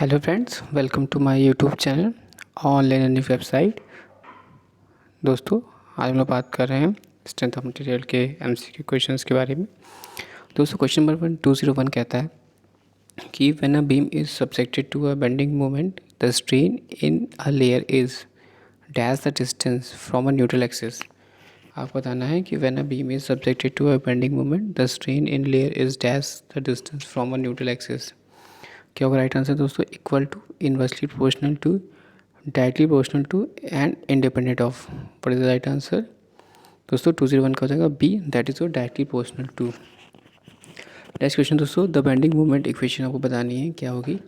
Hello friends, welcome to my YouTube channel online learning website. दोस्तों, आज हम लोग बात कर रहे हैं स्ट्रेंथ ऑफ मटेरियल के एमसीक्यू क्वेश्चंस के बारे में। दोस्तों, क्वेश्चन नंबर 201 कहता है कि when a beam is subjected to a bending moment the strain in a layer is dash the distance from a neutral axis. आपको बताना है कि when a beam is subjected to a bending moment the strain in layer is dash the distance from a neutral axis. क्या होगा right answer दोस्तों? Equal to, inversely proportional to, directly proportional to and independent of. What is the right answer दोस्तों? 201 का हो जाएगा B, that is your directly proportional to. Next question दोस्तों, the bending moment equation आपको बतानी है, क्या होगी?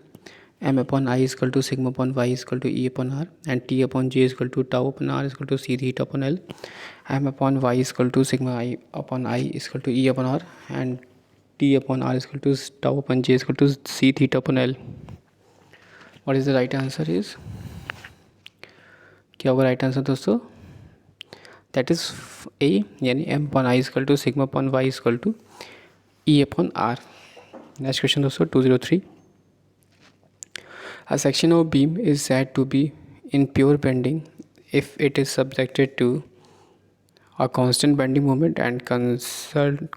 M upon I equal to sigma upon Y equal to E upon R and T upon J equal to tau upon R equal to C theta upon L. M upon Y equal to sigma I upon I equal to E upon R and T upon R equal to tau upon J equal to C theta upon L. What is the right answer is? क्या होगा right answer दोस्तों? That is A, यानी M upon I equal to sigma upon Y equal to E upon R. Next question दोस्तों 203। A section of beam is said to be in pure bending if it is subjected to a constant bending moment and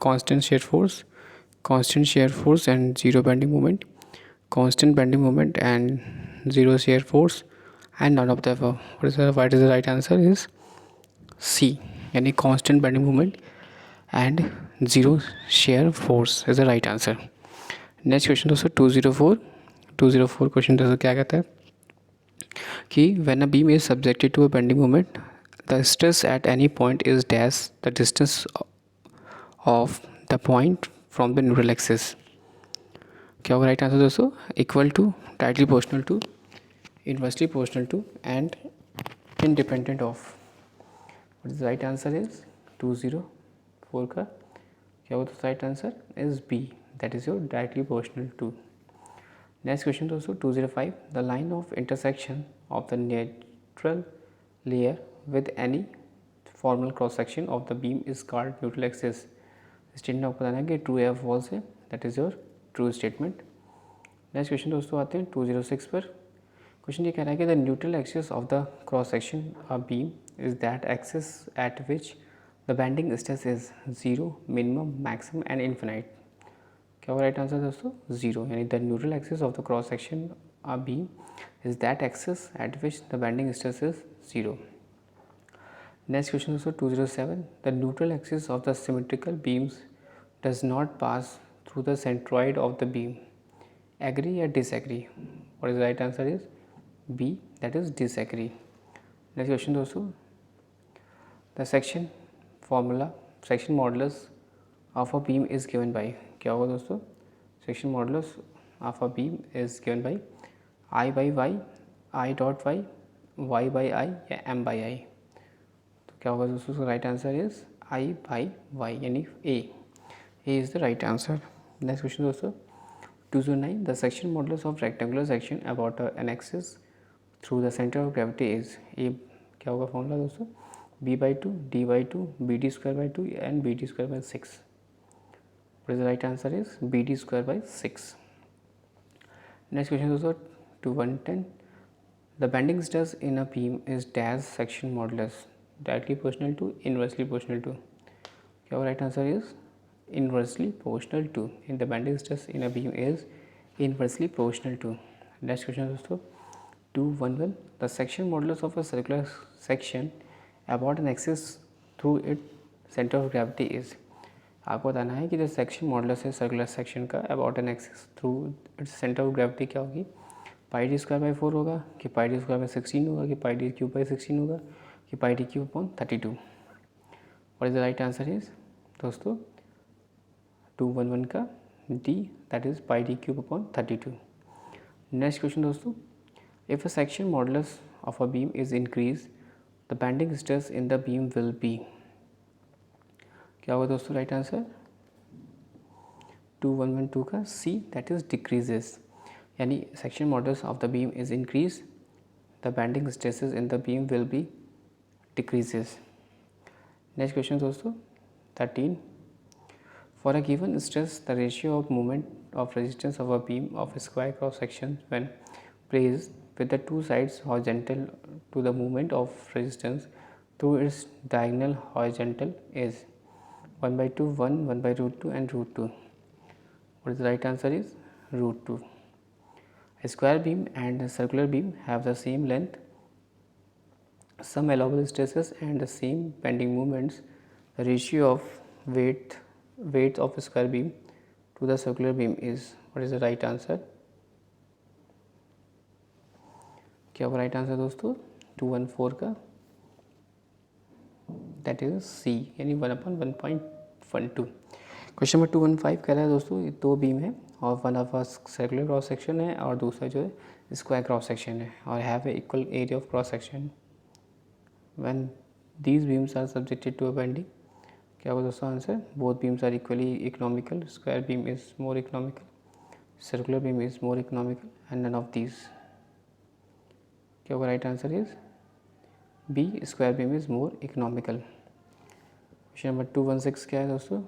constant shear force and zero bending moment, constant bending moment and zero shear force, and none of the above. What is the right answer is C, यानी constant bending moment and zero shear force is the right answer. Next question दोस्तों 204 question दोस्तों क्या कहता है कि when a beam is subjected to a bending moment the stress at any point is dash the distance of the point from the neutral axis. क्या होगा right answer दोस्तों? Equal to, directly proportional to, inversely proportional to and independent of. What is right answer is 204 का क्या होगा? Right answer is B, that is your directly proportional to. Next question दोस्तों 205। The line of intersection of the natural layer with any formal cross section of the beam is called neutral axis. Statement आपको बताना है कि true या false है, that is your true statement. Next question दोस्तों आते हैं 206 पर। क्वेश्चन ये कह रहा है कि the neutral axis of the cross section of beam is that axis at which the bending stress is zero, minimum, maximum and infinite. क्या होगा राइट आंसर दोस्तों? जीरो, यानी the neutral axis of the cross section of beam is that axis at which the bending stress is zero. Next question दोस्तों 207। The neutral axis of the symmetrical beams does not pass through the centroid of the beam, agree या disagree? What is right answer is B, that is disagree. Next question दोस्तों, the section formula, section modulus of a beam is given by. क्या होगा दोस्तों? Section modulus of a beam is given by I by Y, I dot Y, Y by I या M by I. तो क्या होगा दोस्तों? उसका right answer is I by Y, यानी A is the right answer. Next question दोस्तों 209। The section modulus of rectangular section about an axis through the centre of gravity is A. क्या होगा formula दोस्तों? B by two, D by two, B D square by two and B D square by 6। What is the right answer is BD square by 6. Next question is 210. The bending stress in a beam is dash section modulus, directly proportional to, inversely proportional to. Your right answer is inversely proportional to. In the bending stress in a beam is inversely proportional to. Next question is 211. The section modulus of a circular section about an axis through its center of gravity is. आपको बताना है कि जो section modulus है circular section का about an axis through its centre of gravity क्या होगी? पाई D square by 4 होगा कि पाई डी स्क्वायर बाई 16 होगा कि पाई डी क्यूब बाई 16 होगा कि pi D cube upon 32। What is the right answer is दोस्तों 211 का D, that is pi D cube upon 32। Next question दोस्तों, if a section modulus of a beam is increase the bending stress in the beam will be. क्या होगा दोस्तों right answer? 2112 का C, that is decreases, यानी section modulus of the beam is increase the bending stresses in the beam will B decreases. Next question दोस्तों 13। For a given stress the ratio of movement of resistance of a beam of square cross section when placed with the two sides horizontal to the movement of resistance through its diagonal horizontal is 1 by 2, 1, 1 by root 2 and root 2. What is the right answer is root 2. A square beam and a circular beam have the same length, some allowable stresses and the same bending moments. The ratio of weight of a square beam to the circular beam is, what is the right answer? क्या होगा right answer दोस्तों? 214 का, that is सी, यानी 1/1.12. Question number 215 कह रहा है दोस्तों, ये दो बीम है और one of circular cross section है और दूसरा जो है स्क्वायर क्रॉस सेक्शन है और have a equal area of cross section. When these beams are subjected to a bending, क्या होगा दोस्तों answer? Both beams are equally economical. Square beam is more economical, circular beam is more economical and none of these. क्या होगा right answer is B, square beam is more economical. Question number 216 क्या है दोस्तों?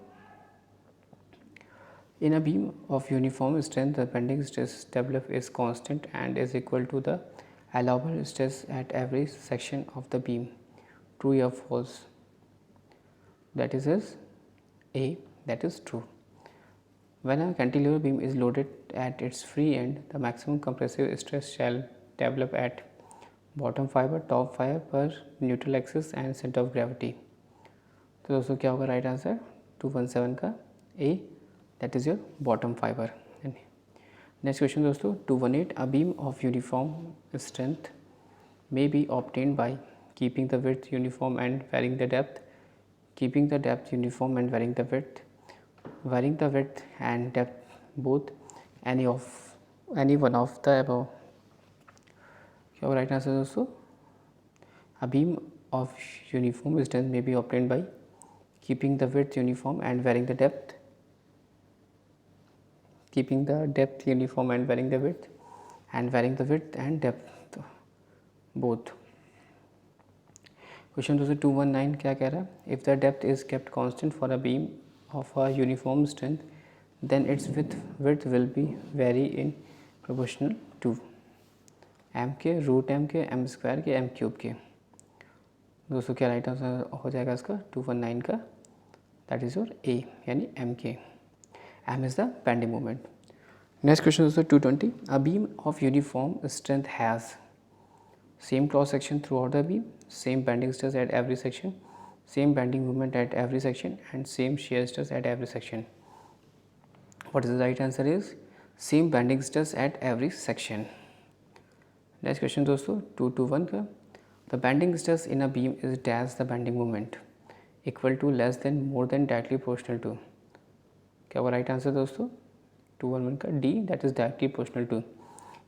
In a beam of uniform strength, the bending stress developed is constant and is equal to the allowable stress at every section of the beam. True or false? That is A. That is true. When a cantilever beam is loaded at its free end, the maximum compressive stress shall develop at bottom fiber, top fiber per neutral axis and center of gravity. तो दोस्तों क्या होगा right answer? 217 का A. That is your bottom fiber. Next question दोस्तों 218. A beam of uniform strength may be obtained by keeping the width uniform and varying the depth, keeping the depth uniform and varying the width and depth both, any one of the above. क्या होगा right answer दोस्तों? A beam of uniform strength may be obtained by keeping the width uniform and varying the depth uniform and varying the width and depth both. Question दोस्तों 219 क्या कह रहा है? If the depth is kept constant for a beam of a uniform strength, then its width will be vary in proportional to m के, root m के, m square के, m cube के. दोस्तों क्या राइट आंसर हो जाएगा इसका 219 का? दैट इज योर ए, यानी m के. M is the bending moment. Next question is 220. A beam of uniform strength has same cross section throughout the beam, same bending stress at every section, same bending moment at every section and same shear stress at every section. What is the right answer is same bending stress at every section. Next question दोस्तों 221 का. The bending stress in a beam is dash the bending moment equal to less than more than directly proportional to. क्या होगा right answer दोस्तों? 211 का D, that is directly proportional to.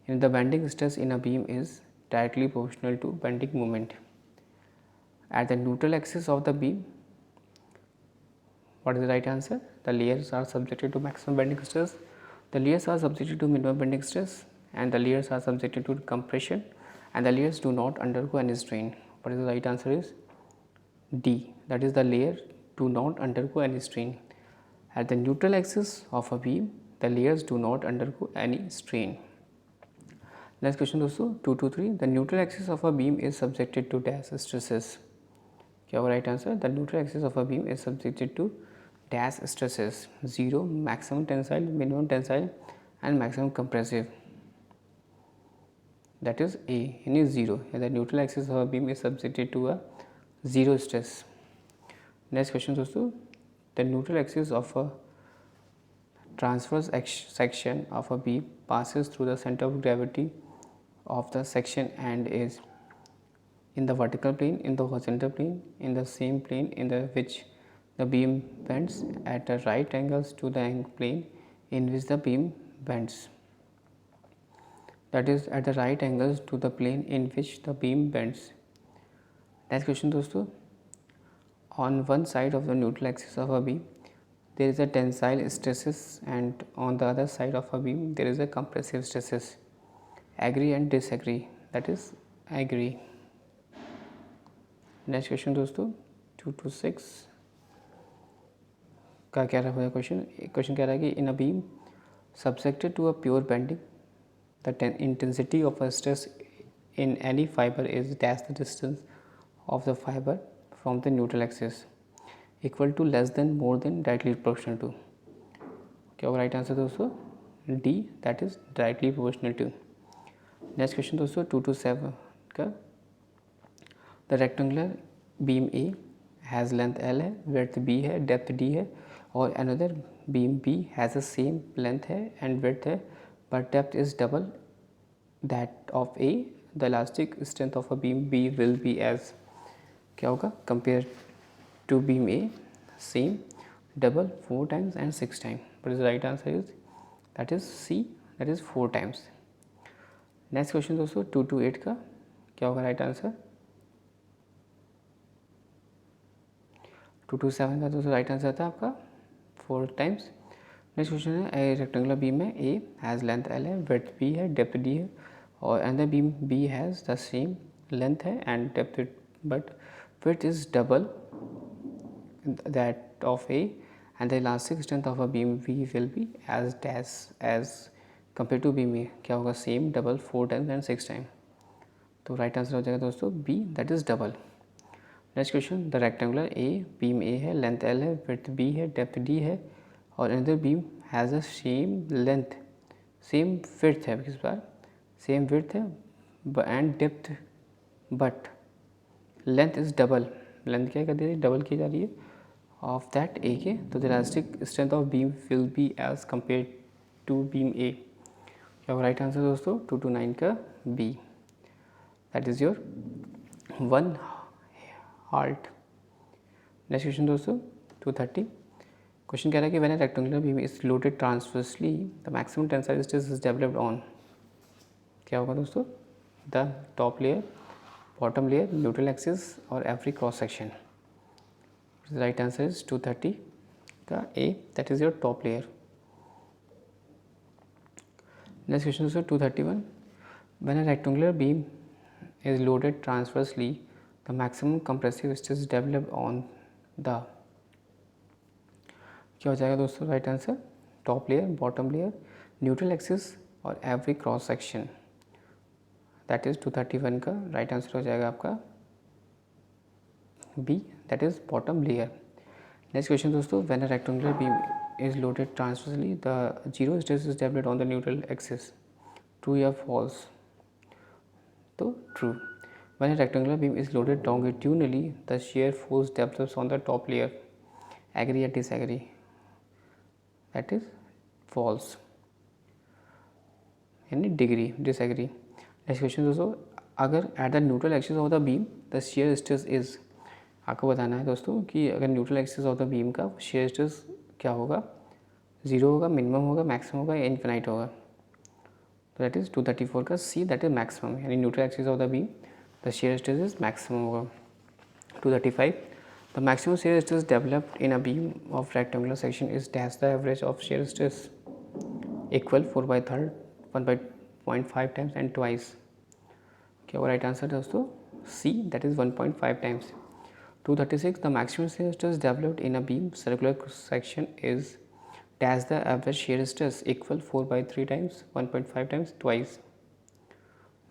In the bending stress in a beam is directly proportional to bending moment at the neutral axis of the beam. What is the right answer? The layers are subjected to maximum bending stress, the layers are subjected to minimum bending stress and the layers are subjected to compression and the layers do not undergo any strain. What is the right answer is D, that is the layer do not undergo any strain. At the neutral axis of a beam, the layers do not undergo any strain. Next question दोस्तों 223. The neutral axis of a beam is subjected to dash stresses. क्या होगा right answer? The neutral axis of a beam is subjected to dash stresses. 0 maximum tensile, minimum tensile and maximum compressive. That is A, यानी 0. The neutral axis of a beam is subjected to a 0 stress. Next question दोस्तों, the neutral axis of a transverse section of a beam passes through the center of gravity of the section and is in the vertical plane, in the horizontal plane, in the same plane in which the beam bends at the right angles to the plane in which the beam bends. That is at the right angles to the plane in which the beam bends. Next question दोस्तों, on one side of the neutral axis of a beam there is a tensile stresses and on the other side of a beam there is a compressive stresses. Agree and disagree? That is agree. Next question दोस्तों 226 का क्या रहा है question कह रहा है कि in a beam subjected to a pure bending the intensity of a stress in any fiber is dash the distance of the fiber from the neutral axis equal to less than more than directly proportional to. क्या होगा right answer दोस्तों? D, that is directly proportional to. Next question दोस्तों 2 to 7 का. The rectangular beam A has length L है, width B है, depth D है, और another beam B has the same length है एंड विड्थ है, but depth is double that of A. The elastic strength of a beam B will be as. क्या होगा? Compare to beam A, same, double, 4 times and 6 times. What is the right answer is? That is C, that is 4 times. Next question दोस्तों 2 to 8 का. क्या होगा right answer? 2 to 7 का दोस्तों right answer था आपका 4 times. नेक्स्ट क्वेश्चन है ए rectangular beam है, ए हैज़ लेंथ एल है, विड्थ बी है, डेप्थ डी है, और another beam B has the same length है and depth but width is double that of A, and the elastic strength of a beam V will be as dash as compared to beam A. क्या होगा? Same, double, 4 times and 6 times. तो right answer हो जाएगा दोस्तों B, that is double. Next question. The rectangular a beam A है, length L है, width B है, depth D है, और another beam has a same length, same width है, किस बार सेम विड्थ है and depth, but length is double. Length क्या कर दी है? डबल की जा रही है of that A के. तो the elastic strength of beam will be as compared to beam A. क्या होगा राइट आंसर दोस्तों? 2 to 9 का B. That is your 1 halt. Next question दोस्तों 230. क्वेश्चन कह रहा है कि when a rectangular beam is loaded transversely the maximum tensile stress is developed on. क्या होगा दोस्तों? the top layer, bottom layer, neutral axis और every cross section. The right answer is 230 का A, that is your top layer. Next question is 231. When a rectangular beam is loaded transversely, the maximum compressive stress is developed on the. क्या हो जाएगा दोस्तों right answer? Top layer, bottom layer, neutral axis और every cross section. That is 231 का right answer हो जाएगा आपका B, that is bottom layer. Next question दोस्तों. When a rectangular beam is loaded transversely, the zero stress is developed on the neutral axis. True या false? तो true. When a rectangular beam is loaded longitudinally, the shear force develops on the top layer. Agree या disagree? That is false. यानी degree, disagree. Next question दोस्तों. अगर at the neutral axis of the beam, the shear stress is. आपको बताना है दोस्तों कि अगर neutral axis of the beam का शेयर स्ट्रेस क्या होगा? 0 होगा, मिनिमम होगा, मैक्सिमम होगा या इन्फिनाइट होगा? तो दैट इज़ 234 का सी, दैट इज मैक्सिमम. यानी neutral axis of the beam the shear stress is maximum होगा. 235. The maximum shear stress developed in a beam of rectangular section is dash the average of shear stress equal 4/3, 1.5 times and twice. क्या होगा right answer दोस्तों? सी, that is 1.5 times. 236. The maximum shear stress developed in a beam circular section is dash the average shear stress equal 4/3 times, 1.5 times, twice.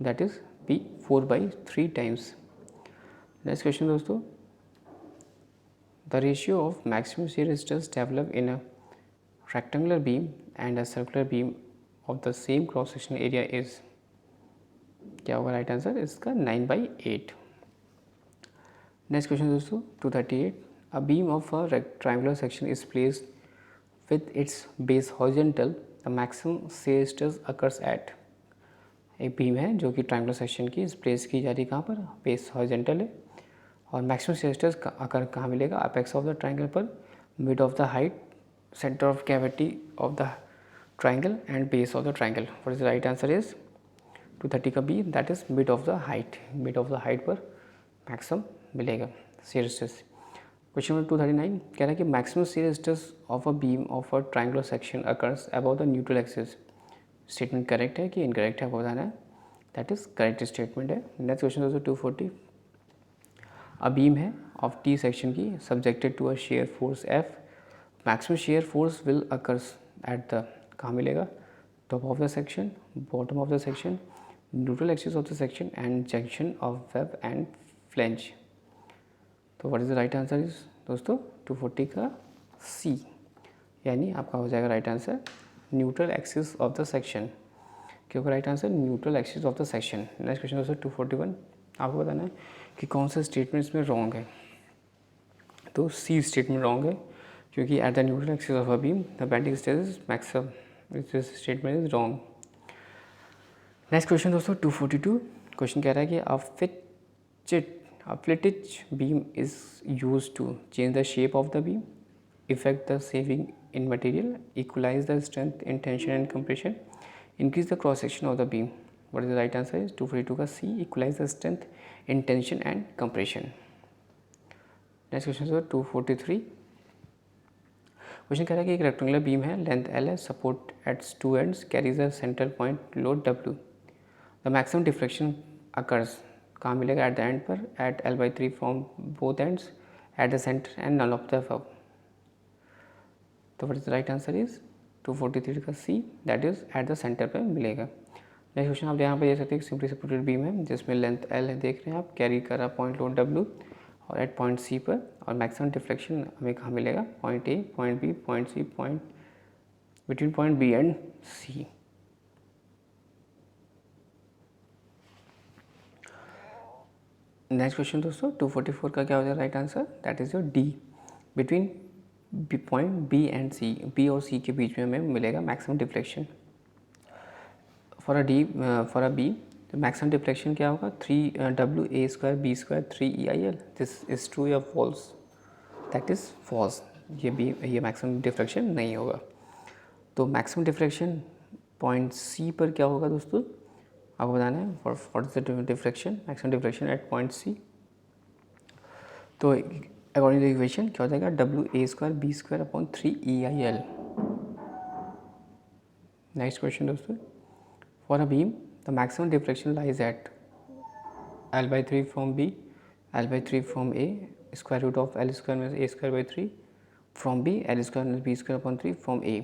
That is B, 4/3 times. Next question दोस्तों. The ratio of maximum shear stress developed in a rectangular beam and a circular beam of the same cross sectional area is. क्या होगा right answer? इसका 9/8. Next question दोस्तों 238. अ beam of a triangular section is placed with its base horizontal, the maximum shear stress occurs at. एक beam है जो कि triangular section की place की जा रही है कहाँ पर? बेस हॉरिजॉन्टल है, और मैक्सिमम शेयर स्ट्रेस अकर कहाँ मिलेगा? अपेक्स ऑफ द ट्रायंगल पर, mid of the height, centre of gravity of the triangle and base of the triangle. What is the right answer is 230 का B, that is mid of the height. Mid of the height पर maximum मिलेगा shear stress. Question number 239 कह रहा है कि maximum shear stress of a beam of a triangular section occurs about the neutral axis. Statement correct है कि incorrect है आपको बताना है. दैट इज करेक्ट स्टेटमेंट है. नेक्स्ट क्वेश्चन दोस्तों 240. अ बीम है ऑफ टी सेक्शन की subjected to a shear force F. Maximum shear force will occurs at the, कहाँ मिलेगा? top of the section, bottom of the section, neutral axis of the section and junction of web and flange. तो what is the right answer is दोस्तों 240 का सी, यानी आपका हो जाएगा right answer neutral axis of the section. क्या होगा right answer neutral axis of the section. Next question दोस्तों 241, आपको बताना है कि कौन सा स्टेटमेंट इसमें रॉन्ग है। तो सी स्टेटमेंट रॉन्ग है क्योंकि eight the neutral axis of a beam the bending stress is maximum, this statement is wrong. Next question दोस्तों 242, क्वेश्चन कह रहा है कि a flitted beam is used to change the shape of the beam, affect the saving in material, equalize the strength in tension and compression, increase the cross section of the beam. What is the right answer is 242 का C, equalize the strength in tension and compression. Next question is 243, question कह रहा है कि एक rectangular beam है, length L है, support at its two ends, carries a centre point load W, the maximum deflection occurs, कहाँ मिलेगा एट द एंड पर, at L/3 from both ends, at the centre and none of the above. तो what is the right answer is 243 का C, that is at the centre पे मिलेगा। Next question आप यहाँ पे देख सकते हैं, सिंपली सपोर्टेड बीम है जिसमें लेंथ L है, देख रहे हैं आप, कैरी कर रहा पॉइंट लोड W और एट पॉइंट सी पर, और मैक्सिमम डिफ्लेक्शन हमें कहाँ मिलेगा, point A, point B, point C, point between point B and C. नेक्स्ट क्वेश्चन दोस्तों 244 का क्या हो जाएगा right answer, that is your D, between point B and C, B और सी के बीच में हमें मिलेगा maximum deflection. For a B maximum deflection क्या होगा, 3WA² B² 3EIL, this is true या फॉल्स, दैट इज फॉल्स, ये मैक्सिमम डिफ्लेक्शन नहीं होगा। तो मैक्सिमम डिफ्लेक्शन पॉइंट सी पर क्या होगा दोस्तों, आपको बताना है for the deflection, maximum deflection at point C. तो अकॉर्डिंग टू इक्वेशन क्या हो जाएगा, WA² B² upon 3EIL। Next question दोस्तों, for a beam the maximum deflection lies at L/3 from B, L/3 from A, square root of L² - A²/3 from B, L² - B² upon 3 from A।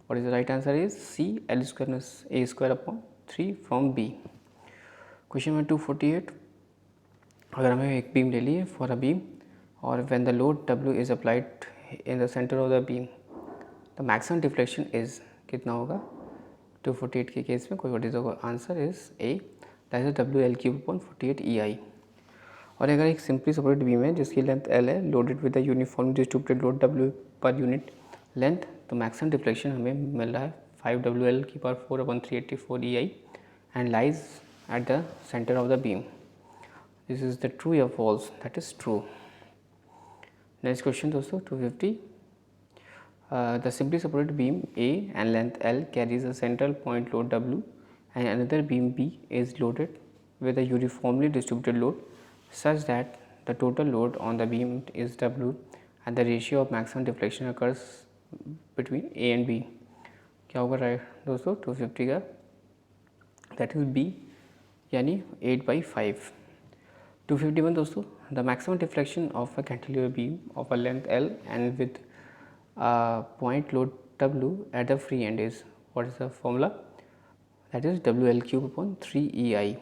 What is the right answer is C, L² - A² upon 3 from B। Question number 248, अगर हमें एक beam ले लिए for a beam और when the load W is applied in the centre of the beam the maximum deflection is, कितना होगा 248 के case में, कोई what is the answer is a, that is WL³ upon 48 EI। और अगर एक simply supported beam है जिसकी लेंथ L है, loaded with the uniform distributed load W per unit length, तो मैक्सिमम डिफ्लेक्शन हमें मिल रहा है 5WL⁴ upon 384 EI and lies at the centre of the beam. This is the true या false, that is true. Next question दोस्तों 250, the simply supported beam A and length L carries a central point load W and another beam B is loaded with a uniformly distributed load such that the total load on the beam is W and the ratio of maximum deflection occurs between A and B। क्या होगा right दोस्तों 250 का, that is B, यानी 8/5। 251 दोस्तों, the maximum deflection of a cantilever beam of a length L and with point load W at the free end is, what is the formula, that is WL³ upon 3EI।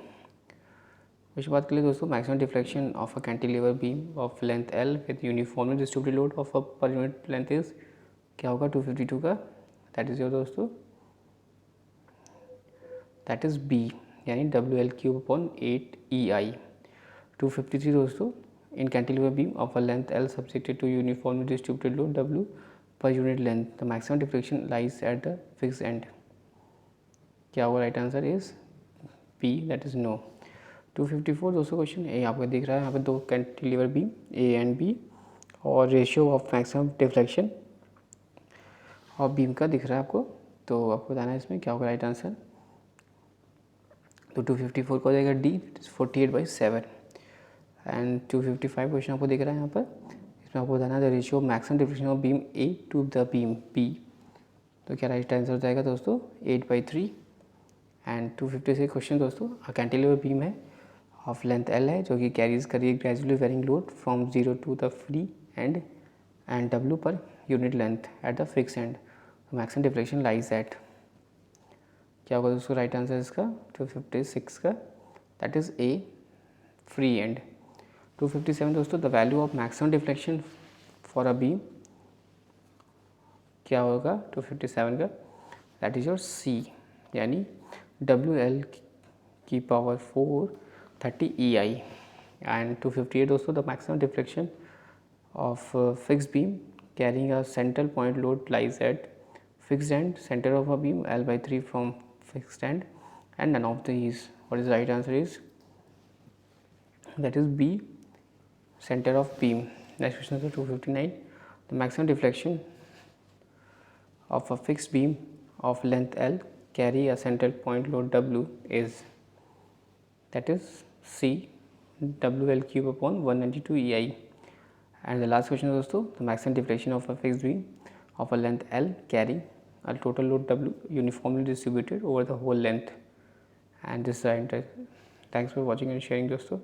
कुछ बात कर लिए दोस्तों, maximum deflection of a cantilever beam of length L with uniformly distributed load of a पर unit length is, क्या होगा 252 का, that is your दोस्तों, दैट इज B, यानी WL³ upon 8EI। 253 दोस्तों, in cantilever beam of a length L subjected to uniformly distributed load W per unit length, the maximum deflection lies at the fixed end। क्या होगा right answer is P, that is no. 254 दोस्तों, question ये आपको दिख रहा है यहाँ पे दो cantilever beam A and B और रेशियो ऑफ मैक्सिमम डिफ्लेक्शन और बीम का दिख रहा है आपको, तो आपको बताना है इसमें क्या होगा राइट आंसर। तो 254 को हो जाएगा D, 48/7 एंड 255 क्वेश्चन आपको दिख रहा है यहाँ पर, इसमें आपको बताना है the ratio of maximum deflection of beam A to the beam B। तो क्या राइट आंसर हो जाएगा दोस्तों 8/3। एंड 256 क्वेश्चन दोस्तों, कैंटिलीवर बीम है ऑफ लेंथ L है जो कि कैरीज करिए gradually varying load from 0 to the free end W per unit length at the fix end, maximum deflection lies at, क्या होगा दोस्तों राइट आंसर इसका 256 का, that is a free and. 257 दोस्तों, the value of maximum deflection for a beam, क्या होगा 257 का, that is your सी, यानी WL की पावर 430 EI। एंड 258 दोस्तों, the maximum deflection of fixed beam carrying a central point load lies at fixed end center of a beam L/3 from fixed end, and none of these. What is the right answer is, that is B, center of beam. Next question is 259. The maximum deflection of a fixed beam of length L carry a central point load W is, that is C, WL cube upon 192 EI. And the last question दोस्तों, the maximum deflection of a fixed beam of a length L carrying a total load W uniformly distributed over the whole length, and this is the answer. Thanks for watching and sharing दोस्तों.